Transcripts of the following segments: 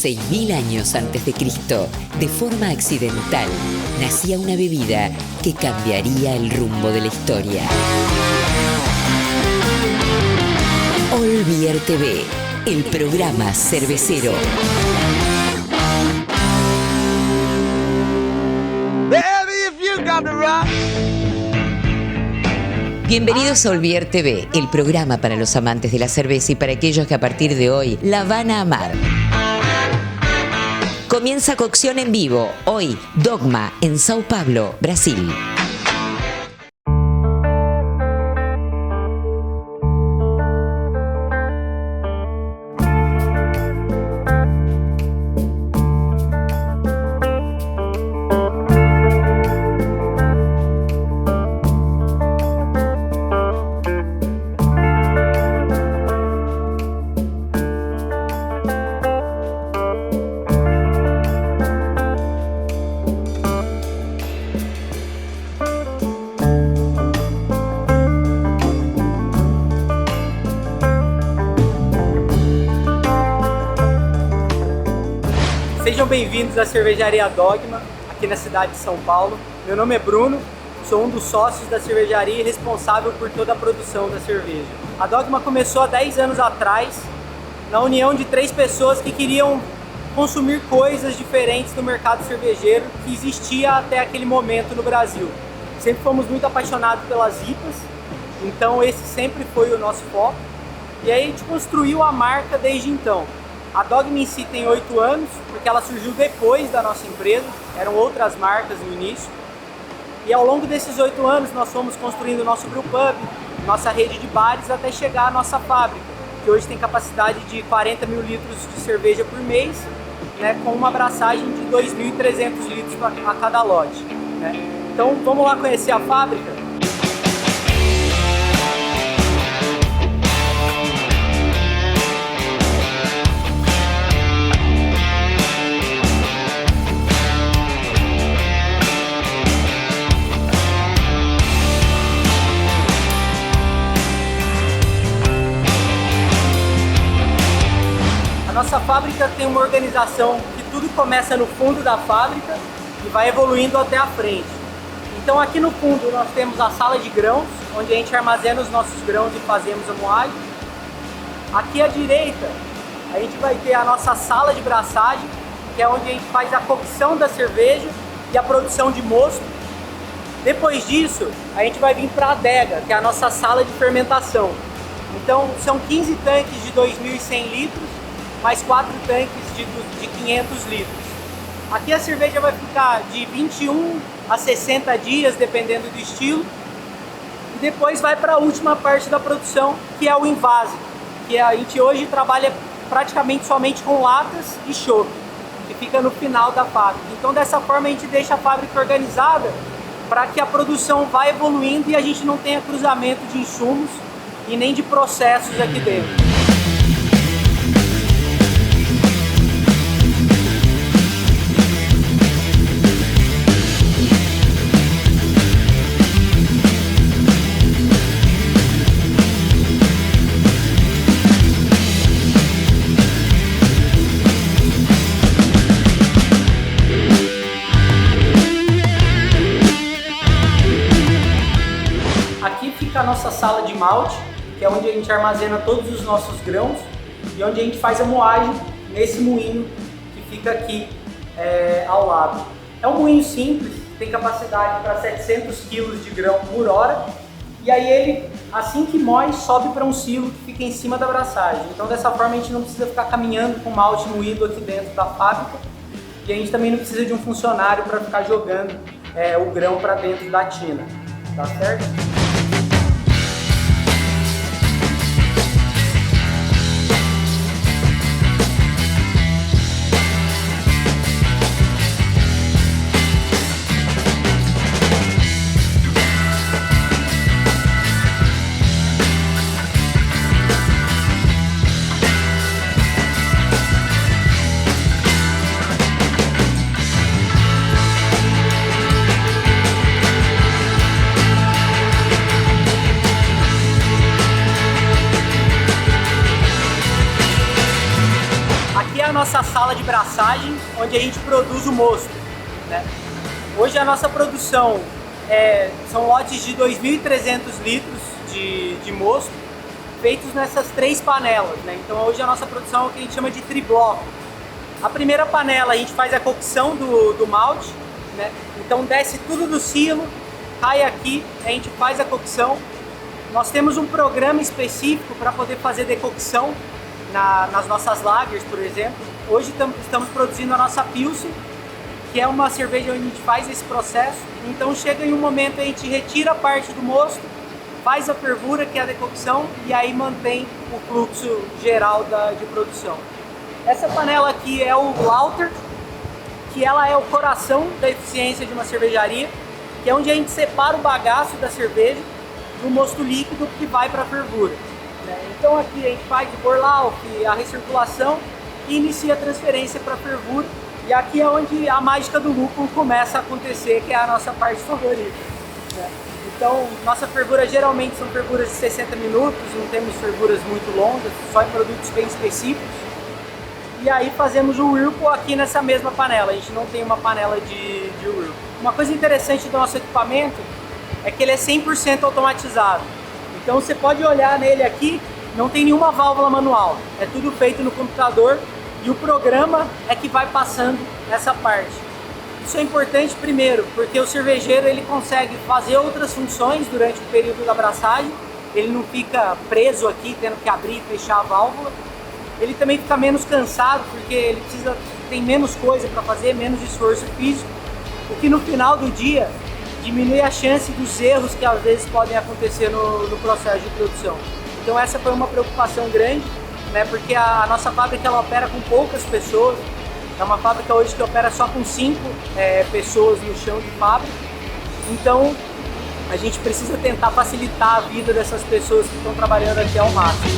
6.000 años antes de Cristo, de forma accidental, nacía una bebida que cambiaría el rumbo de la historia. Olaf TV, el programa cervecero. Bienvenidos a Olaf TV, el programa para los amantes de la cerveza y para aquellos que a partir de hoy la van a amar. Comienza cocción en vivo, hoy, Dogma, en San Pablo, Brasil. Sejam bem-vindos à cervejaria Dogma, aqui na cidade de São Paulo. Meu nome é Bruno, sou um dos sócios da cervejaria e responsável por toda a produção da cerveja. A Dogma começou há 10 anos atrás, na união de 3 pessoas que queriam consumir coisas diferentes no mercado cervejeiro que existia até aquele momento no Brasil. Sempre fomos muito apaixonados pelas IPAs, então esse sempre foi o nosso foco. E aí a gente construiu a marca desde então. A Dogma em si tem 8 anos, porque ela surgiu depois da nossa empresa, eram outras marcas no início. E ao longo desses 8 anos nós fomos construindo o nosso brewpub, nossa rede de bares, até chegar à nossa fábrica, que hoje tem capacidade de 40 mil litros de cerveja por mês, né, com uma abraçagem de 2.300 litros a cada lote. Né? Então vamos lá conhecer a fábrica? Nossa fábrica tem uma organização que tudo começa no fundo da fábrica e vai evoluindo até a frente. Então aqui no fundo nós temos a sala de grãos, onde a gente armazena os nossos grãos e fazemos a moagem. Aqui à direita a gente vai ter a nossa sala de braçagem, que é onde a gente faz a cocção da cerveja e a produção de mosto. Depois disso a gente vai vir para a adega, que é a nossa sala de fermentação. Então são 15 tanques de 2.100 litros, mais 4 tanques de 500 litros. Aqui a cerveja vai ficar de 21 a 60 dias, dependendo do estilo. E depois vai para a última parte da produção, que é o invase, que a gente hoje trabalha praticamente somente com latas e chope, que fica no final da fábrica. Então dessa forma a gente deixa a fábrica organizada para que a produção vá evoluindo e a gente não tenha cruzamento de insumos e nem de processos aqui dentro. A nossa sala de malte, que é onde a gente armazena todos os nossos grãos e onde a gente faz a moagem nesse moinho que fica aqui ao lado. É um moinho simples, tem capacidade para 700 kg de grão por hora e aí ele, assim que moe, sobe para um silo que fica em cima da braçagem. Então dessa forma a gente não precisa ficar caminhando com malte moído aqui dentro da fábrica e a gente também não precisa de um funcionário para ficar jogando o grão para dentro da tina, tá certo? nossa sala de braçagem, onde a gente produz o mosto, né? Hoje a nossa produção são lotes de 2.300 litros de mosto, feitos nessas 3 panelas, né? Então hoje a nossa produção é o que a gente chama de tribloco. A primeira panela a gente faz a cocção do malte, né? Então desce tudo do silo, cai aqui, a gente faz a cocção. Nós temos um programa específico para poder fazer decocção nas nossas lagers, por exemplo. Hoje estamos produzindo a nossa Pilsen, que é uma cerveja onde a gente faz esse processo. Então chega em um momento a gente retira a parte do mosto, faz a fervura, que é a decocção, e aí mantém o fluxo geral de produção. Essa panela aqui é o Lauter, que ela é o coração da eficiência de uma cervejaria, que é onde a gente separa o bagaço da cerveja do mosto líquido que vai para a fervura, né? Então aqui a gente faz o Borlauf, a recirculação e inicia a transferência para a fervura. E aqui é onde a mágica do lúpulo começa a acontecer, que é a nossa parte favorita, né? Então, nossa fervura geralmente são fervuras de 60 minutos, não temos fervuras muito longas, só em produtos bem específicos. E aí fazemos o whirlpool aqui nessa mesma panela, a gente não tem uma panela de whirlpool. Uma coisa interessante do nosso equipamento é que ele é 100% automatizado. Então você pode olhar nele aqui, não tem nenhuma válvula manual, é tudo feito no computador e o programa é que vai passando essa parte. Isso é importante primeiro, porque o cervejeiro ele consegue fazer outras funções durante o período da braçagem, ele não fica preso aqui tendo que abrir e fechar a válvula. Ele também fica menos cansado, porque ele tem menos coisa para fazer, menos esforço físico, o que no final do dia diminui a chance dos erros que às vezes podem acontecer no processo de produção. Então essa foi uma preocupação grande, né, porque a nossa fábrica ela opera com poucas pessoas, é uma fábrica hoje que opera só com 5 pessoas no chão de fábrica, então a gente precisa tentar facilitar a vida dessas pessoas que estão trabalhando aqui ao máximo.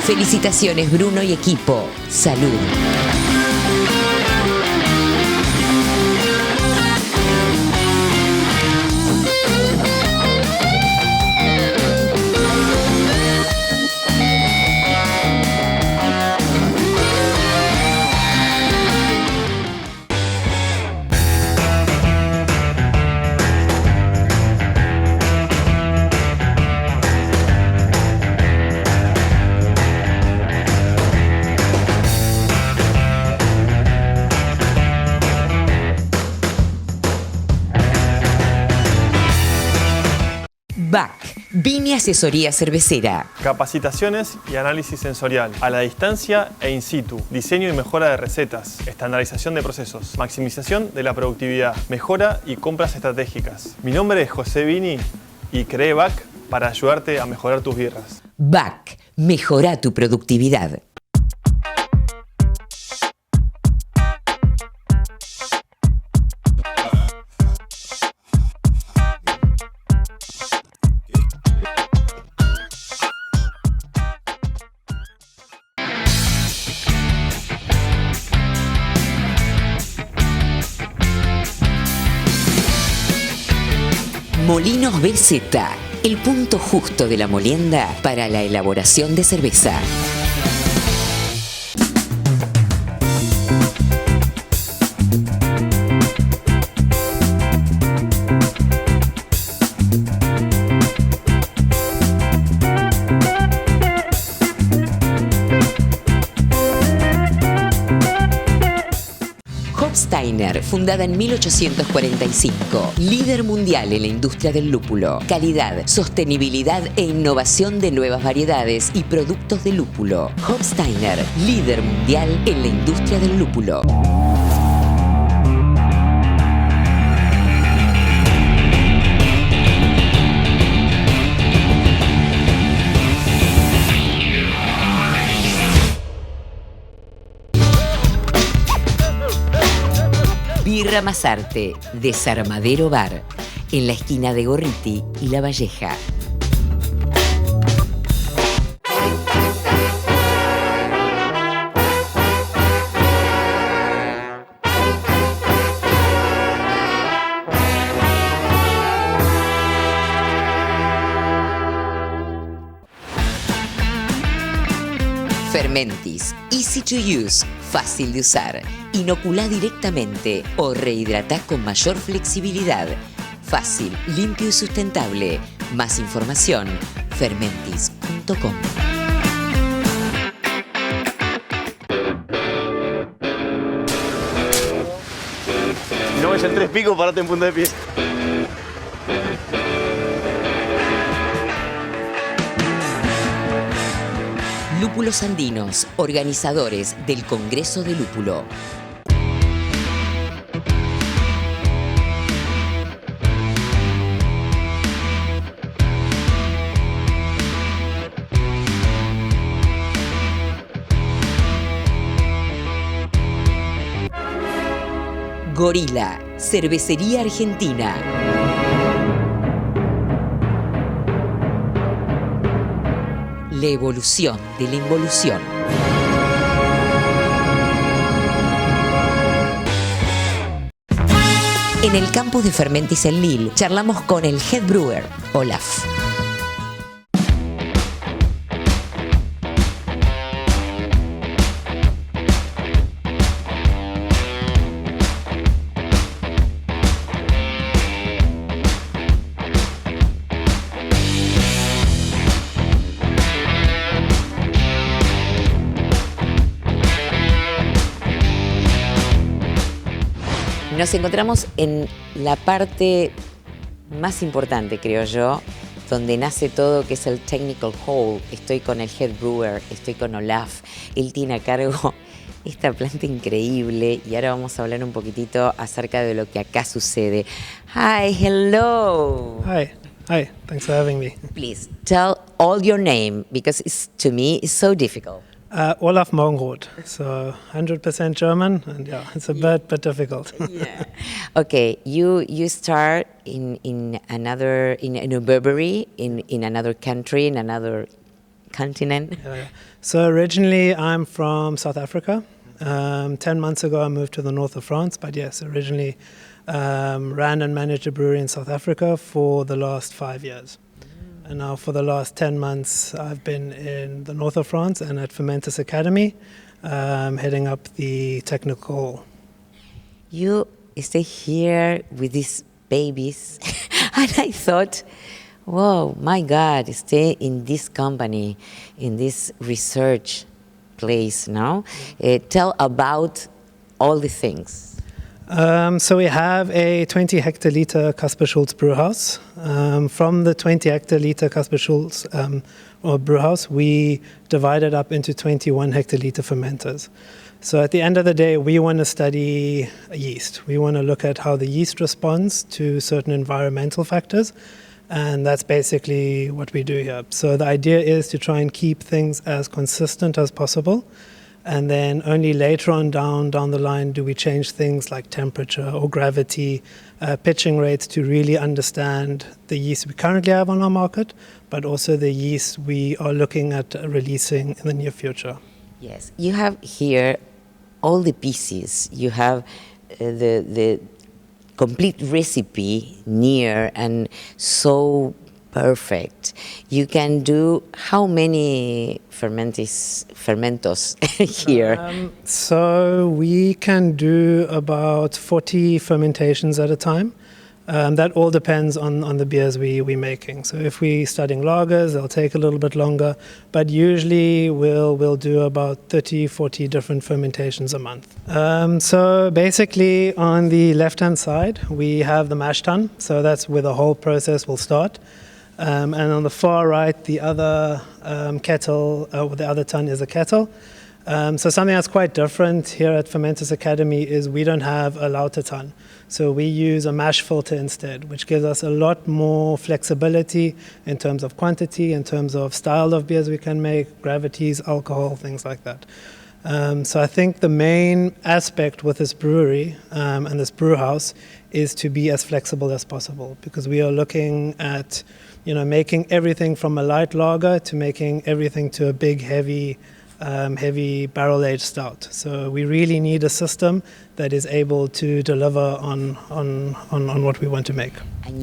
Felicitaciones Bruno y equipo. Salud. BIMI Asesoría Cervecera. Capacitaciones y análisis sensorial, a la distancia e in situ, diseño y mejora de recetas, estandarización de procesos, maximización de la productividad, mejora y compras estratégicas. Mi nombre es José Vini y creé BAC para ayudarte a mejorar tus birras. BAC, mejora tu productividad. Molinos BZ, el punto justo de la molienda para la elaboración de cerveza. Steiner, fundada en 1845, líder mundial en la industria del lúpulo, calidad, sostenibilidad e innovación de nuevas variedades y productos de lúpulo. Steiner, líder mundial en la industria del lúpulo. Birra más arte, Desarmadero Bar, en la esquina de Gorriti y La Valleja. Fermentis, easy to use, fácil de usar. Inoculá directamente o rehidratá con mayor flexibilidad. Fácil, limpio y sustentable. Más información, fermentis.com. Si no ves en 3 picos, parate en punta de pie. Lúpulos Andinos, organizadores del Congreso de Lúpulo. Gorila, cervecería argentina. La evolución de la involución. En el campus de Fermentis en Lille, charlamos con el head brewer, Olaf. Nos encontramos en la parte más importante, creo yo, donde nace todo, que es el technical hall. Estoy con el head brewer, estoy con Olaf. Él tiene a cargo esta planta increíble y ahora vamos a hablar un poquitito acerca de lo que acá sucede. Hi, hello. Hi, thanks for having me. Please tell all your name, because to me it's so difficult. Olaf Morgenroth, so 100% German, and yeah, it's a bit difficult. Yeah. Okay, you start in a brewery in another country, in another continent. Yeah. So originally I'm from South Africa. 10 months ago I moved to the north of France, but yes, originally ran and managed a brewery in South Africa for the last 5 years. And now for the last 10 months, I've been in the north of France and at Fermentis Academy, heading up the technical. You stay here with these babies, and I thought, whoa, my God, stay in this company, in this research place now. Tell about all the things. So we have a 20 hectoliter Kasper Schulz brewhouse. From the 20 hectoliter Kasper Schulz brewhouse, we divide it up into 21 hectoliter fermenters. So at the end of the day, we want to study yeast. We want to look at how the yeast responds to certain environmental factors. And that's basically what we do here. So the idea is to try and keep things as consistent as possible. And then only later on down the line do we change things like temperature or gravity, pitching rates to really understand the yeast we currently have on our market, but also the yeast we are looking at releasing in the near future. Yes, you have here all the pieces. You have the complete recipe near and so perfect. You can do how many fermentos here? So we can do about 40 fermentations at a time. That all depends on the beers we're making. So if we're studying lagers, they'll take a little bit longer, but usually we'll do about 30, 40 different fermentations a month. So basically on the left-hand side, we have the mash tun. So that's where the whole process will start. And on the far right, the other kettle, or the other tun is a kettle. So something that's quite different here at Fermentis Academy is we don't have a lauter tun. So we use a mash filter instead, which gives us a lot more flexibility in terms of quantity, in terms of style of beers we can make, gravities, alcohol, things like that. So I think the main aspect with this brewery and this brew house is to be as flexible as possible, because we are looking at, making everything from a light lager to making everything to a big, heavy barrel-aged stout. So we really need a system that is able to deliver on what we want to make. And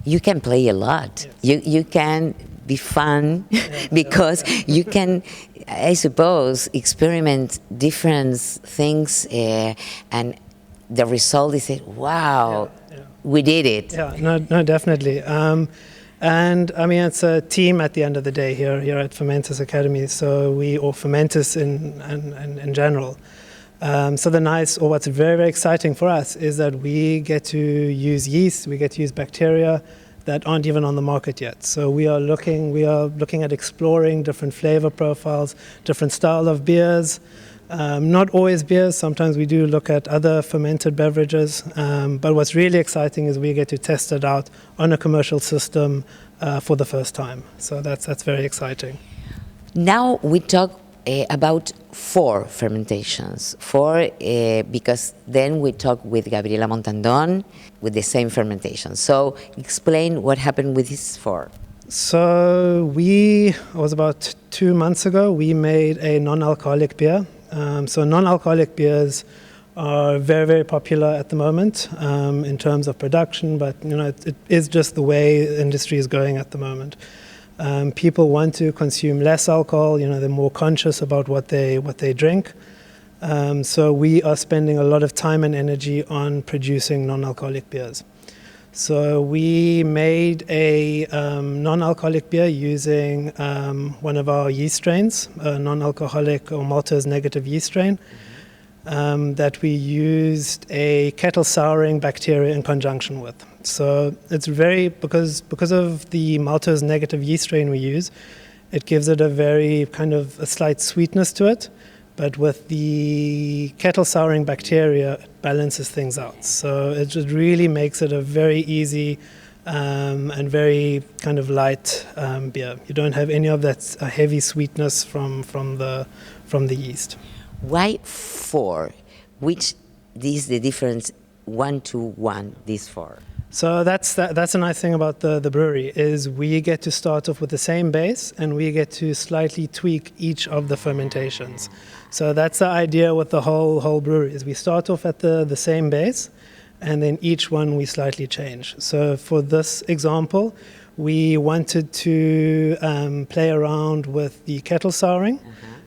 you can play a lot. Yes. You can be fun because you can, I suppose, experiment different things and the result is, wow, we did it. Yeah, no, definitely. And I mean, it's a team at the end of the day here at Fermentis Academy. Or Fermentis in general. So what's very, very exciting for us is that we get to use yeast, we get to use bacteria that aren't even on the market yet. So we are looking at exploring different flavor profiles, different style of beers. Not always beers, sometimes we do look at other fermented beverages, but what's really exciting is we get to test it out on a commercial system for the first time. So that's very exciting. Now we talk about 4 fermentations, because then we talk with Gabriela Montandon with the same fermentation. So explain what happened with these 4. So it was about 2 months ago, we made a non-alcoholic beer. So non-alcoholic beers are very, very popular at the moment in terms of production, but it is just the way the industry is going at the moment. People want to consume less alcohol. They're more conscious about what they drink. So we are spending a lot of time and energy on producing non-alcoholic beers. So we made a non-alcoholic beer using one of our yeast strains, a non-alcoholic or maltose negative yeast strain, that we used a kettle souring bacteria in conjunction with. So it's because of the maltose negative yeast strain we use, it gives it a very a slight sweetness to it. But with the kettle souring bacteria, it balances things out. So it just really makes it a very easy and very light beer. You don't have any of that heavy sweetness from the yeast. Why 4? Which is the difference 1 to 1? These 4. So that's a nice thing about the brewery is we get to start off with the same base and we get to slightly tweak each of the fermentations. So that's the idea with the whole brewery is we start off at the same base and then each one we slightly change. So for this example, we wanted to play around with the kettle souring,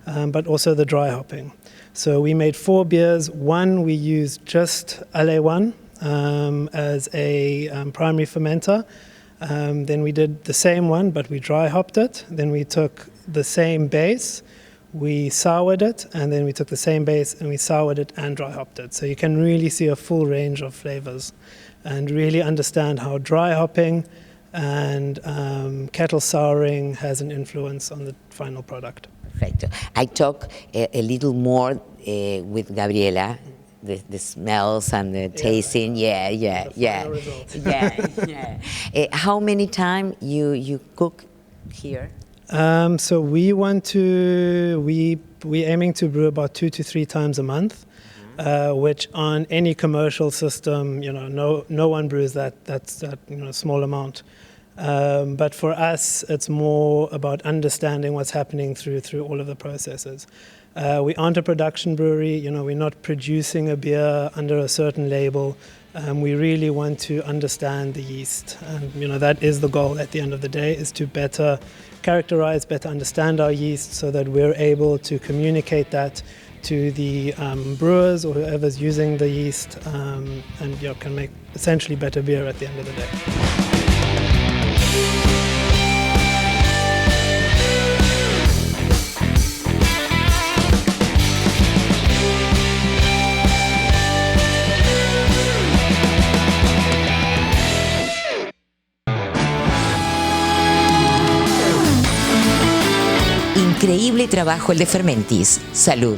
but also the dry hopping. So we made 4 beers. One, we used just LA1 as a primary fermenter. Then we did the same one, but we dry hopped it. Then we took the same base, we soured it, and then we took the same base and we soured it and dry hopped it. So you can really see a full range of flavors and really understand how dry hopping and kettle souring has an influence on the final product. Perfect. I talk a little more with Gabriela the smells and the tasting. Yeah. How many times you cook here? So we aiming to brew about 2 to 3 times a month, which on any commercial system, no one brews that's small amount. But for us, it's more about understanding what's happening through all of the processes. We aren't a production brewery, we're not producing a beer under a certain label. We really want to understand the yeast. And that is the goal at the end of the day, is to better characterize, better understand our yeast so that we're able to communicate that to the brewers or whoever's using the yeast and can make essentially better beer at the end of the day. Increíble trabajo el de Fermentis. Salud.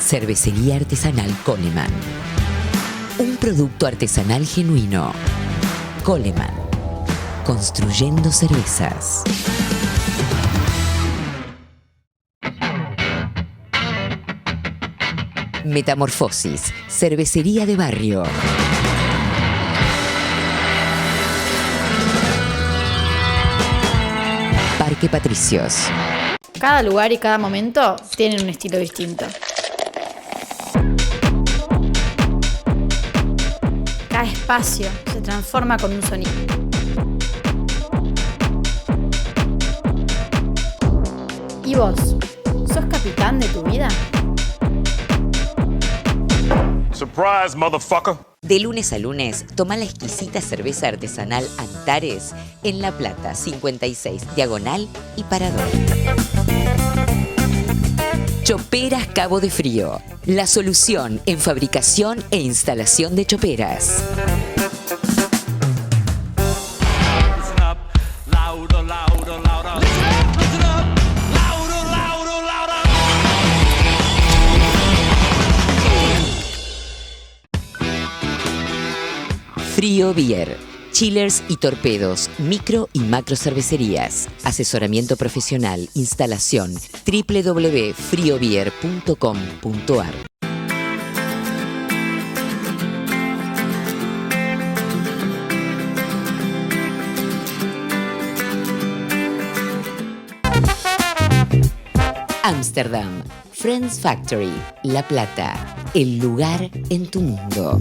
Cervecería artesanal Coleman. Un producto artesanal genuino. Coleman. Construyendo cervezas. Metamorfosis. Cervecería de barrio. Parque Patricios. Cada lugar y cada momento tienen un estilo distinto. Cada espacio se transforma con un sonido. ¿Y vos? ¿Sos capitán de tu vida? Surprise, motherfucker. De lunes a lunes, toma la exquisita cerveza artesanal Antares en La Plata, 56, Diagonal y Parador. Choperas Cabo de Frío, la solución en fabricación e instalación de choperas. Frío Beer, chillers y torpedos, micro y macro cervecerías, asesoramiento profesional, instalación, www.friobeer.com.ar. Ámsterdam, Friends Factory, La Plata, el lugar en tu mundo.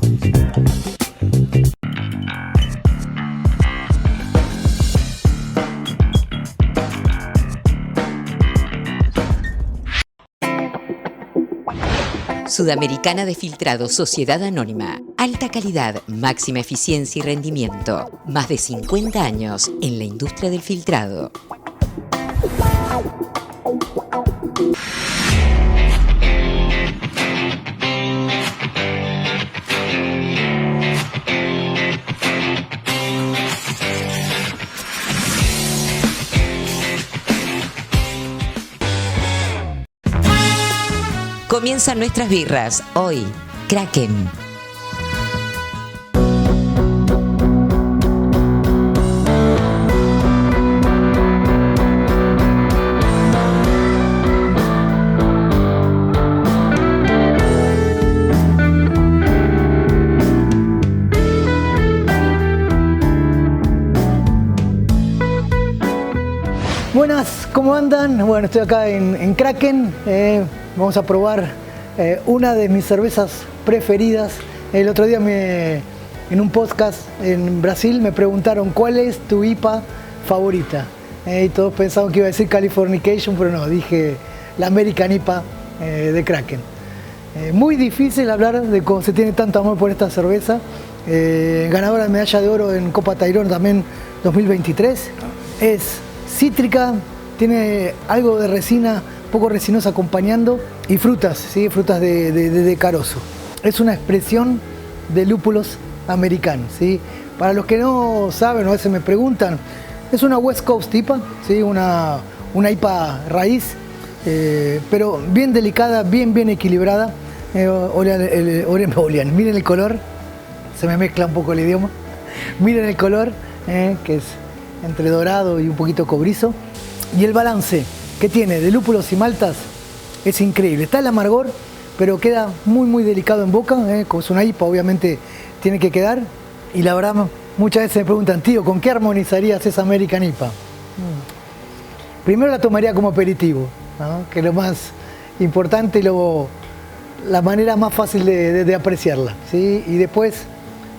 Sudamericana de Filtrado Sociedad Anónima. Alta calidad, máxima eficiencia y rendimiento. Más de 50 años en la industria del filtrado. Comienzan nuestras birras. Hoy, Kraken. Buenas, ¿cómo andan? Bueno, estoy acá en Kraken. Vamos a probar una de mis cervezas preferidas. El otro día en un podcast en Brasil me preguntaron ¿cuál es tu IPA favorita? Y todos pensaban que iba a decir Californication, pero no, dije la American IPA de Kraken. Muy difícil hablar de cómo se tiene tanto amor por esta cerveza. Ganadora de medalla de oro en Copa Tairón también 2023. Es cítrica, tiene algo de resina, poco resinosa acompañando, y frutas, ¿sí? Frutas de carozo. Es una expresión de lúpulos americanos, ¿sí? Para los que no saben o a veces me preguntan, es una West Coast IPA, ¿sí? Una IPA raíz, pero bien delicada, bien equilibrada. Miren el color, se me mezcla un poco el idioma. Miren el color, que es entre dorado y un poquito cobrizo. Y el balance que tiene de lúpulos y maltas es increíble. Está el amargor, pero queda muy delicado en boca. Como es una IPA, obviamente tiene que quedar. Y la verdad, muchas veces me preguntan, tío, ¿con qué armonizarías esa American IPA? Primero la tomaría como aperitivo, ¿no? Que es lo más importante y la manera más fácil de apreciarla, ¿sí? Y después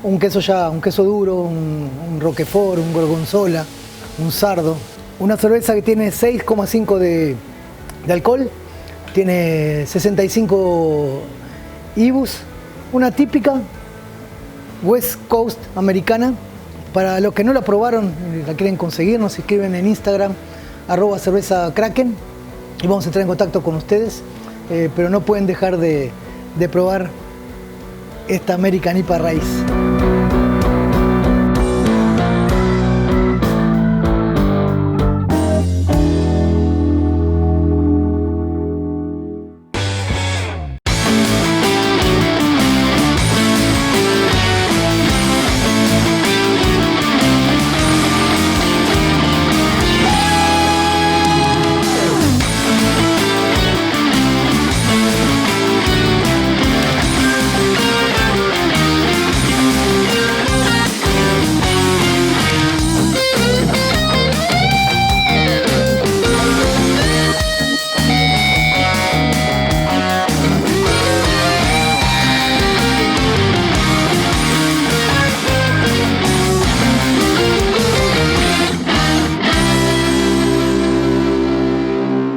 un queso duro, un roquefort, un gorgonzola, un sardo. Una cerveza que tiene 6,5 de alcohol, tiene 65 IBUs, una típica West Coast americana. Para los que no la probaron, la quieren conseguir, nos escriben en Instagram, @cervezakraken, y vamos a entrar en contacto con ustedes, pero no pueden dejar de probar esta American IPA raíz.